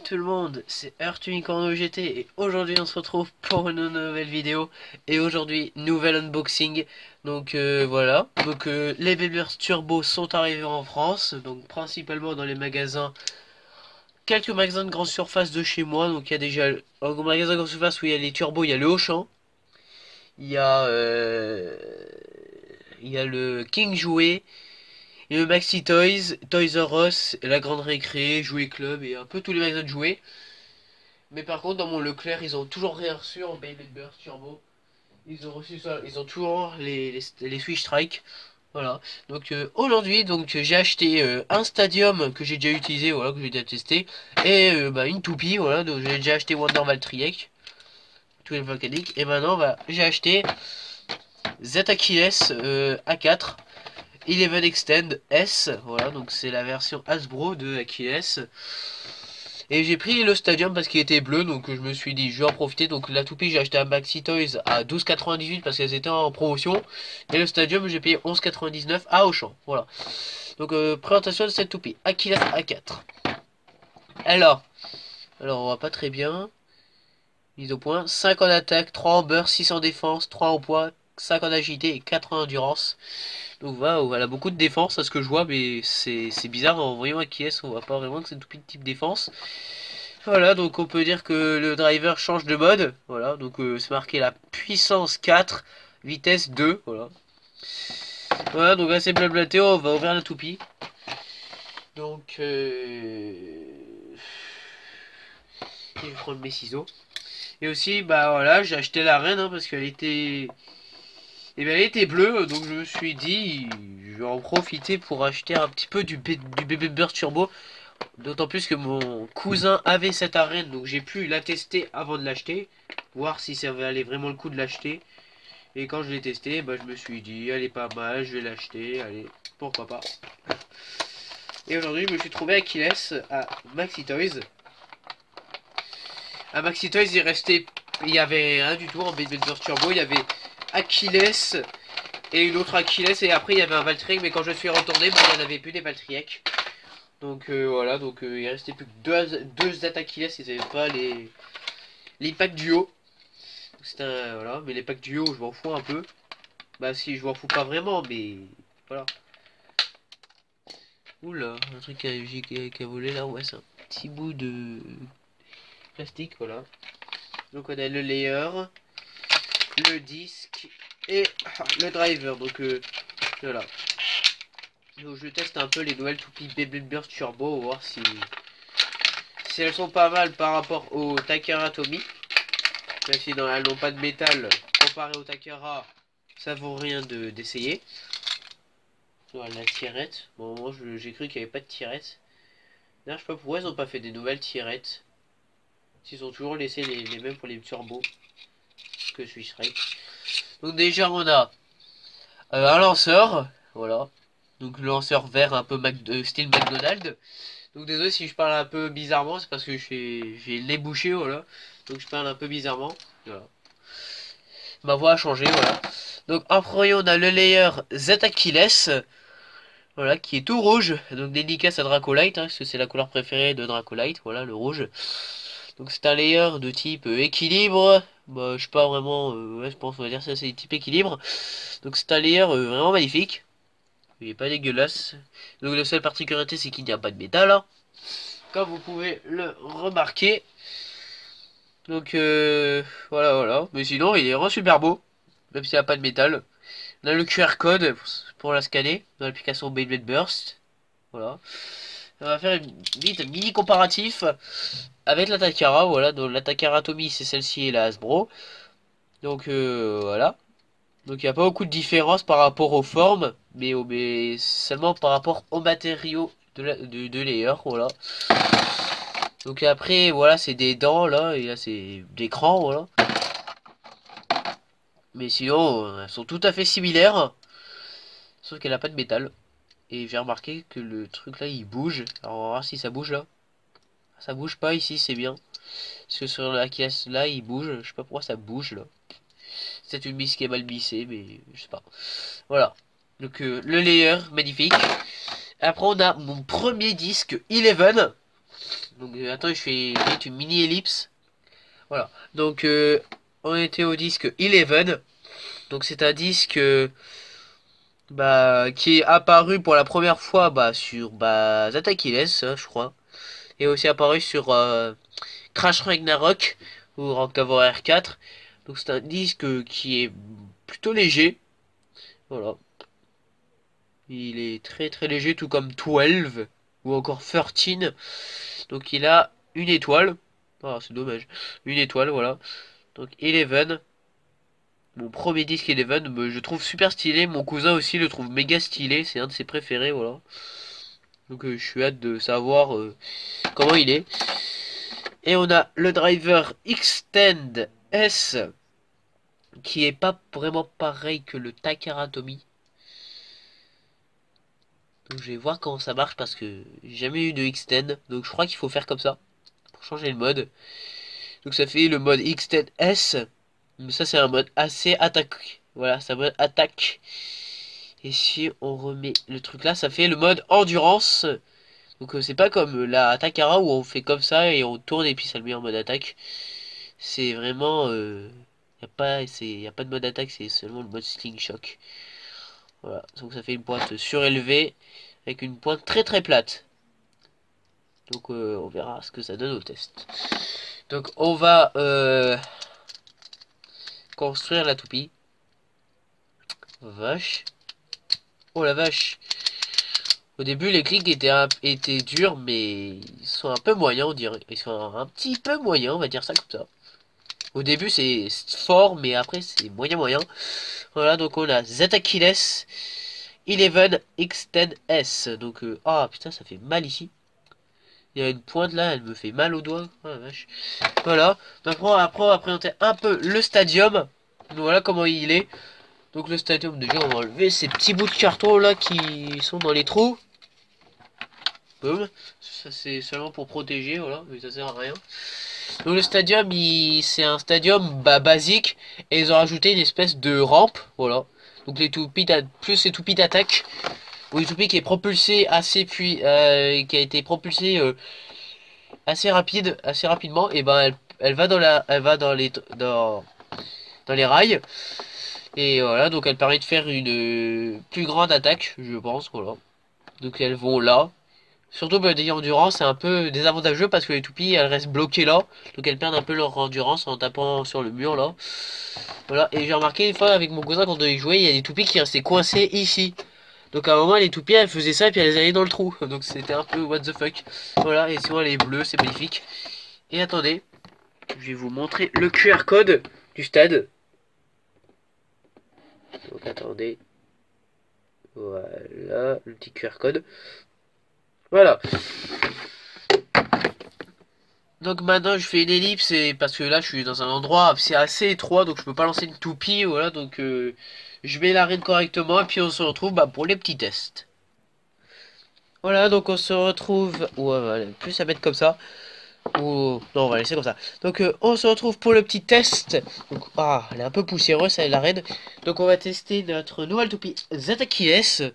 tout le monde, c'est Earthunicorn GT et aujourd'hui on se retrouve pour une nouvelle vidéo et aujourd'hui nouvel unboxing. Donc voilà, donc les Beyblade Turbo sont arrivés en France, donc principalement dans les magasins, quelques magasins de grande surface de chez moi. Donc il y a déjà un magasin de grande surface où il y a les turbos, il y a le Auchan, il y a le King Jouet, il y a le Maxi Toys, Toys R Us, la Grande Récré, Jouet Club et un peu tous les magasins de jouets. Mais par contre, dans mon Leclerc, ils ont toujours rien reçu en Beyblade Burst Turbo. Ils ont reçu ça, ils ont toujours les Switch Strike. Voilà. Donc aujourd'hui, donc j'ai acheté un Stadium que j'ai déjà utilisé, voilà, que j'ai déjà testé, et une toupie, voilà. Donc j'ai déjà acheté Wonderval Triek, tous les volcaniques, et maintenant j'ai acheté Z Achilles A4 Eleven Extend S, voilà. Donc c'est la version Hasbro de Achilles. Et j'ai pris le Stadium parce qu'il était bleu, donc je me suis dit je vais en profiter. Donc la toupie j'ai acheté à Maxi Toys à 12,98 parce qu'elles étaient en promotion. Et le Stadium j'ai payé 11,99 à Auchan. Voilà. Donc présentation de cette toupie. Achilles A4. Alors on va pas très bien. Mise au point. 5 en attaque, 3 en beurre, 6 en défense, 3 en poids, 5 en agilité et 4 en endurance. Donc voilà, elle a beaucoup de défense à ce que je vois, mais c'est bizarre en voyant Achilles, on voit pas vraiment que c'est une toupie de type défense. Voilà, donc on peut dire que le driver change de mode. Voilà, donc c'est marqué la puissance 4, vitesse 2. Voilà. Voilà, donc assez blablaté, on va ouvrir la toupie. Donc, je vais prendre mes ciseaux. Et aussi, bah voilà, j'ai acheté la reine parce qu'elle était. Et bien, elle était bleue, donc je me suis dit, je vais en profiter pour acheter un petit peu du Beyblade Burst Turbo. D'autant plus que mon cousin avait cette arène, donc j'ai pu la tester avant de l'acheter, voir si ça valait vraiment le coup de l'acheter. Et quand je l'ai testé, bah, je me suis dit, elle est pas mal, je vais l'acheter, allez, pourquoi pas. Et aujourd'hui, je me suis trouvé Achilles à Maxi Toys. À Maxi Toys, il y avait rien du tout en Beyblade Burst Turbo, il y avait Achilles et une autre Achilles, et après il y avait un Valtryek, mais quand je suis retourné, bah, il n'y en avait plus des Valtryek. Donc voilà, donc il restait plus que deux Achilles, ils n'avaient pas les packs duo. C'est voilà, mais les packs duo, je m'en fous un peu. Bah si, je m'en fous pas vraiment, mais voilà. Oula, un truc qui a volé là, ouais, c'est un petit bout de plastique, voilà. Donc on a le layer, le disque et le driver, donc voilà. Donc je teste un peu les nouvelles toupies Beyblade Burst Turbo, voir si elles sont pas mal par rapport au Takara Tomy. Même si elles n'ont pas de métal, comparé au Takara, ça vaut rien d'essayer. Voilà, la tirette. Bon, moi j'ai cru qu'il n'y avait pas de tirette. D'ailleurs, je sais pas pourquoi ils n'ont pas fait des nouvelles tirettes. S'ils ont toujours laissé les mêmes pour les turbos que Swiss Strike. Donc déjà on a un lanceur, voilà. Donc le lanceur vert un peu style McDonald's. Donc désolé si je parle un peu bizarrement, c'est parce que j'ai le nez bouché, voilà. Donc je parle un peu bizarrement, voilà. Ma voix a changé, voilà. Donc en premier on a le layer Z Achilles, voilà, qui est tout rouge. Donc dédicace à Dracolite, parce que c'est la couleur préférée de Dracolite, voilà, le rouge. Donc c'est un layer de type équilibre. Bah je sais pas vraiment, ouais, je pense on va dire ça, c'est type équilibre. Donc c'est un layer vraiment magnifique. Il est pas dégueulasse. Donc la seule particularité c'est qu'il n'y a pas de métal, hein, comme vous pouvez le remarquer. Donc voilà. Mais sinon il est vraiment super beau, même s'il n'y a pas de métal. On a le QR code pour la scanner dans l'application Beyblade Burst. Voilà. On va faire une mini comparatif avec la Takara. Voilà, donc la Takara Tomy c'est celle-ci et la Hasbro. Donc voilà. Donc il n'y a pas beaucoup de différence par rapport aux formes, mais seulement par rapport aux matériaux de layer. Voilà. Donc après voilà, c'est des dents là, et là c'est des crans, voilà. Mais sinon elles sont tout à fait similaires, sauf qu'elle n'a pas de métal. Et j'ai remarqué que le truc là il bouge. Alors on va voir si ça bouge là. Ça bouge pas ici, c'est bien. Parce que sur la caisse là il bouge. Je sais pas pourquoi ça bouge là. C'est une mise qui est mal bissée, mais je sais pas. Voilà. Donc le layer, magnifique. Après on a mon premier disque Eleven. Donc attends, je fais vite une mini ellipse. Voilà. Donc on était au disque 11. Donc c'est un disque qui est apparu pour la première fois sur Zeta Kiles, je crois. Et aussi apparu sur Crash Ragnarok ou Rank Tower R4. Donc c'est un disque qui est plutôt léger. Voilà. Il est très très léger, tout comme 12 ou encore 13. Donc il a une étoile. Ah, c'est dommage. Une étoile, voilà. Donc 11. Mon premier disque Eleven, je trouve super stylé. Mon cousin aussi le trouve méga stylé. C'est un de ses préférés, voilà. Donc je suis hâte de savoir comment il est. Et on a le driver Extend S, qui est pas vraiment pareil que le Takara Tomy. Donc je vais voir comment ça marche parce que j'ai jamais eu de Extend. Donc je crois qu'il faut faire comme ça pour changer le mode. Donc ça fait le mode Extend S. Mais ça c'est un mode assez attaque. Voilà, c'est un mode attaque. Et si on remet le truc là, ça fait le mode endurance. Donc c'est pas comme la Takara où on fait comme ça et on tourne et puis ça le met en mode attaque. C'est vraiment y a pas de mode attaque, c'est seulement le mode Sling Shock. Voilà, donc ça fait une pointe surélevée avec une pointe très très plate. Donc on verra ce que ça donne au test. Donc on va construire la toupie. Vache. Oh la vache. Au début les clics étaient durs mais ils sont un peu moyens on dirait. Ils sont un petit peu moyens, on va dire ça comme ça. Au début c'est fort mais après c'est moyen moyen. Voilà, donc on a Zetakiles 11 Extend S. Donc ah putain ça fait mal ici. Il y a une pointe là, elle me fait mal au doigt. Oh la vache. Voilà. Donc après on va présenter un peu le stadium. Donc, voilà comment il est. Donc le stadium, déjà on va enlever ces petits bouts de carton là qui sont dans les trous. Boum. Ça c'est seulement pour protéger, voilà, mais ça sert à rien. Donc le stadium, c'est un stadium basique et ils ont rajouté une espèce de rampe, voilà. Donc les toupies, plus les toupies d'attaque, ou une toupie qui est propulsée qui a été propulsée assez rapidement, et ben elle va dans les rails. Et voilà, donc elle permet de faire une plus grande attaque, je pense, voilà. Donc elles vont là. Surtout pour les endurance, c'est un peu désavantageux parce que les toupies elles restent bloquées là. Donc elles perdent un peu leur endurance en tapant sur le mur là. Voilà, et j'ai remarqué une fois avec mon cousin quand on devait jouer, il y a des toupies qui restaient coincées ici. Donc à un moment les toupies elles faisaient ça et puis elles allaient dans le trou. Donc c'était un peu what the fuck. Voilà, et sinon elle est bleue, c'est magnifique. Et attendez, je vais vous montrer le QR code du stade. Donc attendez. Voilà, le petit QR code. Voilà. Donc maintenant je fais une ellipse et parce que là je suis dans un endroit c'est assez étroit donc je peux pas lancer une toupie, voilà, donc je mets l'arène correctement et puis on se retrouve pour les petits tests. Voilà, donc on se retrouve, ouais, voilà, plus à mettre comme ça, ou non on va laisser comme ça. Donc on se retrouve pour le petit test. Donc ah elle est un peu poussiéreuse celle l'arène. Donc on va tester notre nouvelle toupie Zetakiles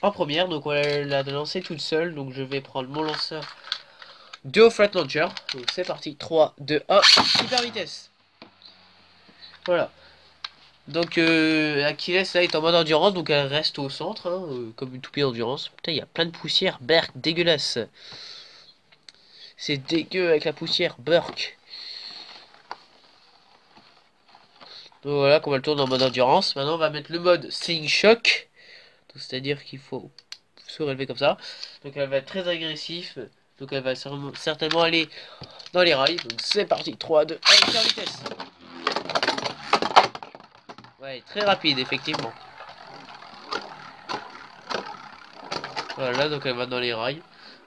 en première, donc on va la lancer toute seule, donc je vais prendre mon lanceur de Flat Launcher. Donc c'est parti, 3, 2, 1, hyper vitesse. Voilà. Donc Achilles là est en mode endurance, donc elle reste au centre, hein, comme une toupie d'endurance. Putain, il y a plein de poussière, berk, dégueulasse. C'est dégueu avec la poussière, burk. Donc voilà, comme elle tourne en mode endurance. Maintenant on va mettre le mode Sling Shock. C'est-à-dire qu'il faut se relever comme ça. Donc elle va être très agressive. Donc elle va certainement aller dans les rails. Donc c'est parti, 3, 2, 1, hyper vitesse. Ouais, très rapide, effectivement. Voilà, donc elle va dans les rails.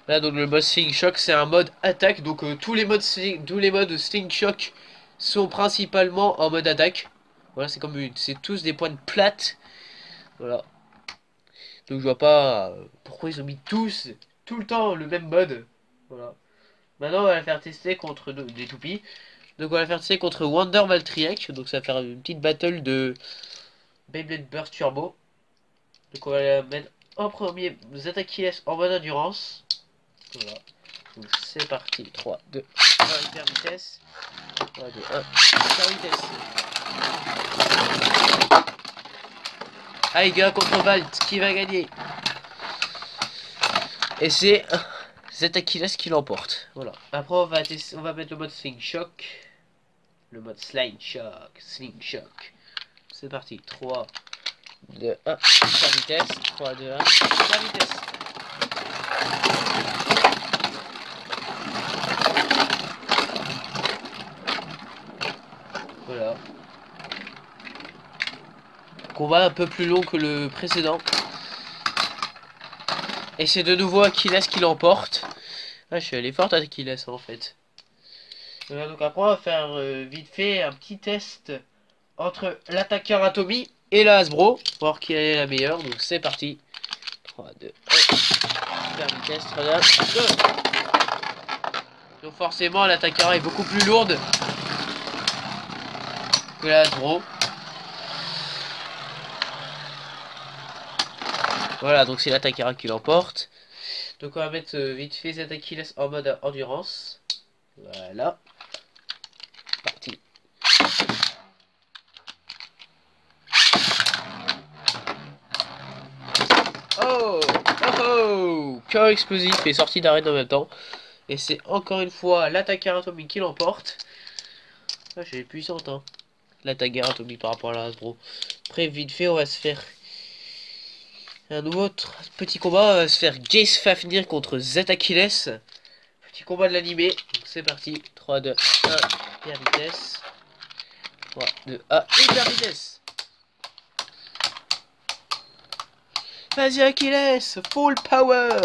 Là, donc le mode Sling Shock, c'est un mode attaque. Donc tous les modes Sling Shock sont principalement en mode attaque. Voilà, c'est tous des pointes plates. Voilà. Donc je vois pas pourquoi ils ont mis tous, tout le temps, le même mode. Voilà. Maintenant, on va la faire tester contre des toupies. Donc on va la faire tester contre Wonder Valtryek. Donc ça va faire une petite battle de Beyblade Burst Turbo. Donc on va la mettre en premier Zetakiles en mode endurance. Voilà. Donc c'est parti. 3, 2, 1, hyper vitesse. 3, 2, 1, hyper vitesse. Aiga contre Valt, qui va gagner? Et c'est cet Achilles qui l'emporte. Voilà. Après on va mettre le mode Sling Shock. Le mode Sling Shock. Sling Shock. C'est parti. 3, 2, 1. Hyper vitesse. 3, 2, 1. Hyper vitesse. Voilà. Combat un peu plus long que le précédent. Et c'est de nouveau Achilles qui l'emporte. Ah, je suis allé fort à Achilles en fait. Voilà, donc après on va faire vite fait un petit test entre l'attaqueur Atomy et la Hasbro. Voir qui est la meilleure. Donc c'est parti. 3, 2, 1. Super vitesse. 3, 2, 1. Donc forcément l'attaqueur est beaucoup plus lourde que la Hasbro. Voilà, donc c'est l'attaqueur qui l'emporte. Donc on va mettre vite fait cet Achilles en mode endurance. Voilà. Parti. Oh, oh, oh. Cœur explosif et sortie d'arrêt en même temps. Et c'est encore une fois l'attaqueur atomique qui l'emporte. Ah, j'ai puissante, hein. L'attaqueur atomique par rapport à la Hasbro. Après, vite fait, on va se faire un autre petit combat. On va se faire Jace Fafnir contre Z Achilles. Petit combat de l'animé. C'est parti. 3, 2, 1. Hyper vitesse. 3, 2, 1. Hyper vitesse. Vas-y Achilles, full power.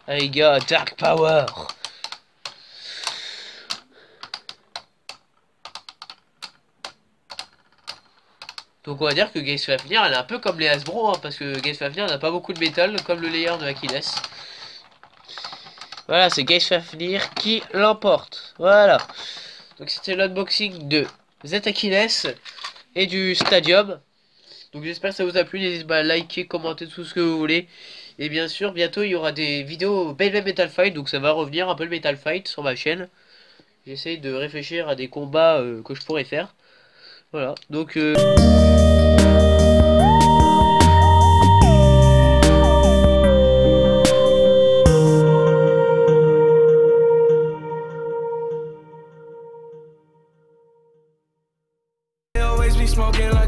Allez gars, dark power. Donc on va dire que Jace Fafnir elle est un peu comme les Hasbro, hein, parce que Jace Fafnir n'a pas beaucoup de métal comme le layer de Achilles. Voilà, c'est Jace Fafnir qui l'emporte. Voilà. Donc c'était l'unboxing de Z Achilles et du Stadium. Donc j'espère que ça vous a plu, n'hésitez pas à liker, commenter tout ce que vous voulez. Et bien sûr, bientôt il y aura des vidéos Beyblade Metal Fight, donc ça va revenir un peu le Metal Fight sur ma chaîne. J'essaye de réfléchir à des combats que je pourrais faire. Voilà, donc... Smoking like